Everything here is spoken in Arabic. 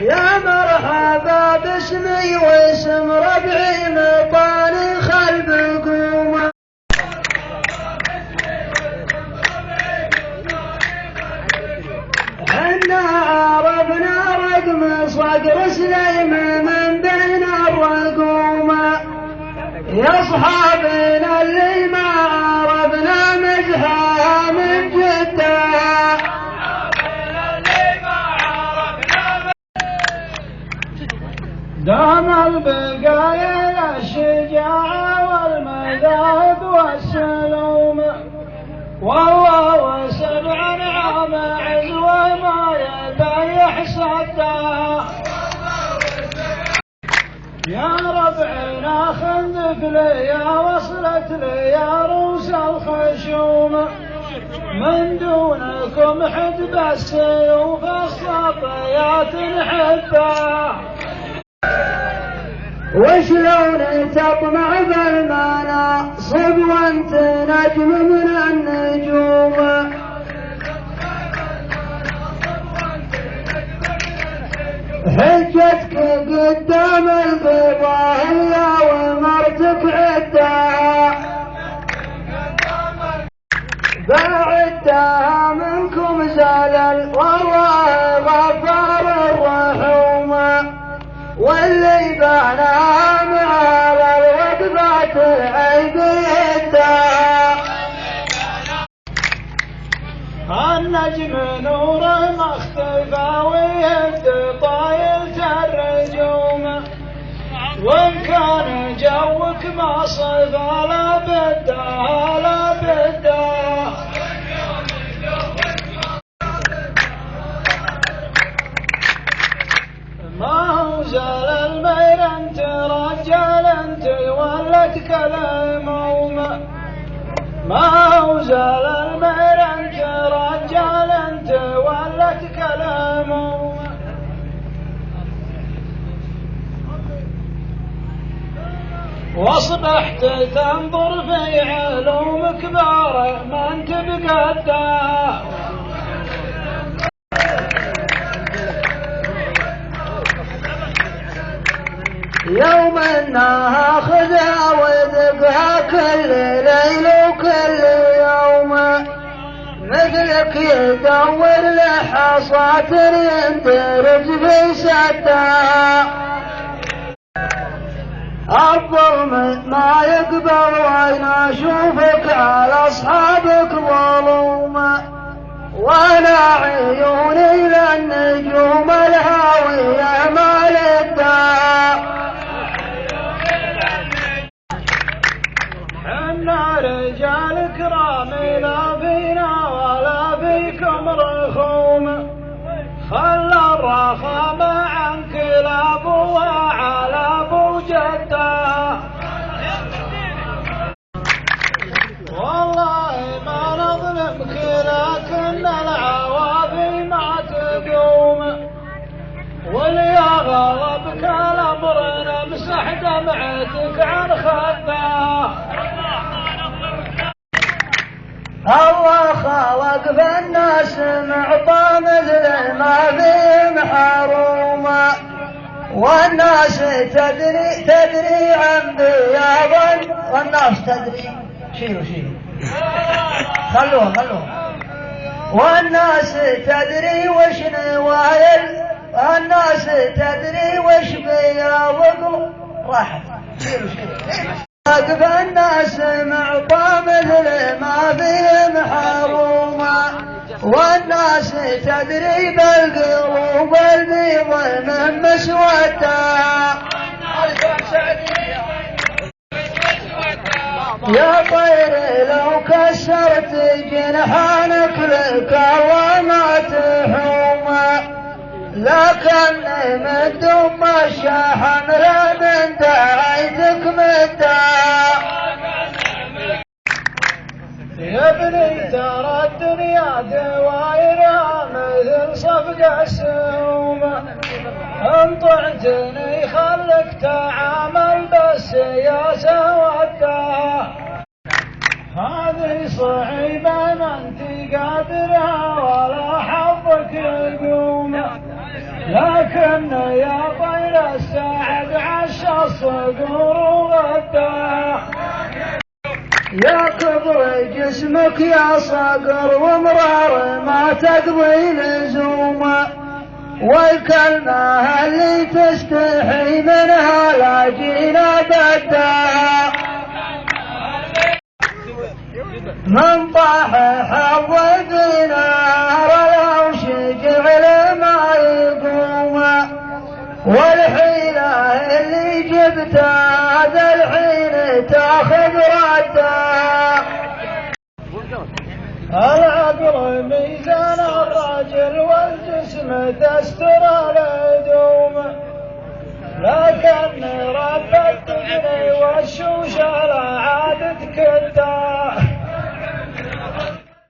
يا مرحبا باسمي واسم ربعي مطاني خلف القومة. حنا عرفنا رقم صقر سليم من بين الرقومة، يا اصحابنا اللي ما عرفنا مزحها من جدة. دام البقايا الشجاعة والمذاهب والسلوم، والله وسبع نعم عزوة ما يبيح صدها. يا ربعنا خندق لي يا وصلت لي يا روس الخشوم، من دونكم حد بالسيوف الصبيات نحبها. وشلون تطمع بالمناصب وانت نجم من النجوم، حجتك قدام الفضاهية ومرتك عدها، بعدها منكم زلل والله غفار الرحوم، واللي بعناها على الوقفات العيب يدها. النجم نوره ما اختفى ويهد طايلة الرجوم، وان كان جوك ما صفى لا بدها لا بدها. ما هو زال المير انت رجال انت ولدك الهموم، ما هو زال المير انت رجال انت ولدك الهموم. واصبحت تنظر في علوم كبار ما انت بقدها، يوم انها خذها وذقها كل ليل وكل يوم، مثلك يدور لحصات يندرج في سدها. الظلم ما يقبل وانا اشوفك على اصحابك ظلوم، وانا عيوني للنجوم الهاوية ما لدها. حنا رجال كرام لا فينا ولا فيكم رخوم، خلى الرخامة عن كلاب وعلى ابو جده. والله ما نظلمك لكن العوافي ما تقوم، واليا غضبك الامر نمسح دمعتك عن خده. الله خلق في الناس معطى مثل ما فيهم حرومه، والناس تدري عن بياض، والناس تدري شيلوا خلوهم والناس تدري وش نوايل، والناس تدري وش بياض راحت شيلوا واقف الناس معطى مثل ما فيهم حرومه، والناس تدري بالقلوب البيض من مسودها. يا طير لو كسرت جنحانك لك وما تحوم، لكن من دم الشحن لا من دعيتك مدها. يا ابني ترى الدنيا دوايرها مثل صفقة السوم، ان طعتني خلك تعامل بالسياسة والدها. هذه صعيبة ما انت قادرها ولا حظك يقوم، لكن يا طير السعد عش الصقور وغداه. يا كبر جسمك يا صقر ومرار ما تقضي لزومه، والكلمة اللي تستحي منها لا جينا بدها. من طاح حظ الدينار لو شجع ما يقوم، والحيلة اللي جبتها ذا الحين تاخذ ردها. العقل ميزان الرجل والجسم تستر الهدوم، لكن رب الدنيا والشوش لا عاد تكده.